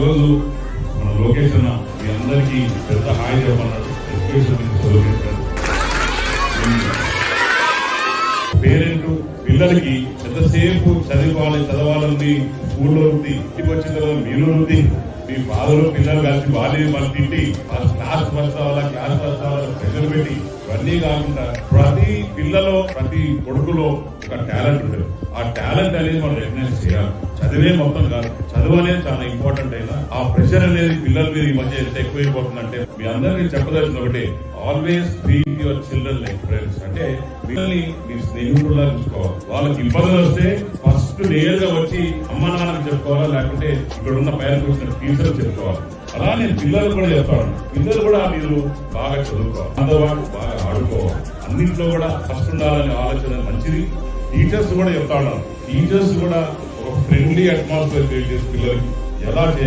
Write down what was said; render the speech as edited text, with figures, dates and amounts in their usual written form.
ఈరోజు మన లోకేష్ అన్న మీ అందరికీ పెద్ద హాయి చెప్పన్నాడు. ఎడ్యుకేషన్ లోకేష్ గారు పేరెంట్ పిల్లలకి ఎంతసేపు చదవాలని స్కూల్లో ఉంది, ఇంటికి వచ్చిన తర్వాత మీరు ఉంది, మీ బాధలో పిల్లలు కలిసి వాళ్ళు తింటి క్లాస్ ఫస్ట్ అవ్వాలా, క్లాస్ ఫస్ట్ అవ్వాలా, ప్రెషర్ పెట్టి ఇవన్నీ కాకుండా ప్రతి పిల్లలో ప్రతి కొడుకులో ఒక టాలెంట్ ఉంటుంది. ఆ టాలెంట్ అనేది మనం రికగ్నైజ్ చేయాలి. చదివే మొత్తం కాదు, చదువు అనేది చాలా ఇంపార్టెంట్ అయినా ఆ ప్రెషర్ అనేది పిల్లల మీద ఈ మధ్య ఎంత ఎక్కువైపోతుందంటే మీ అందరికీ చెప్పదలసిన ఒకటి, always treat your children like friends. అంటే పిల్లల్ని మీ స్నేహితుల్లా చూసుకోవాలి. వాళ్ళకి ఇబ్బందులు వస్తే ఫస్ట్ నేరుగా వచ్చి అమ్మ నాన్నకి చెప్పుకోవాలా, లేకుంటే ఇక్కడ ఉన్న పేరెంట్స్ వచ్చిన టీచర్ చెప్పుకోవాలి. అలా నేను పిల్లలు కూడా చెప్తాను, పిల్లలు కూడా మీరు బాగా చదువుకోవాలి, అందరూ బాగా ఆడుకోవాలి, అన్నింట్లో కూడా ఫస్ట్ ఉండాలనే ఆలోచన మంచిది. టీచర్స్ కూడా చెప్తా ఉన్నారు, టీచర్స్ కూడా ఒక ఫ్రెండ్లీ అట్మాస్ఫియర్ క్రియేట్ చేసి పిల్లలకి ఎలా చేయాలి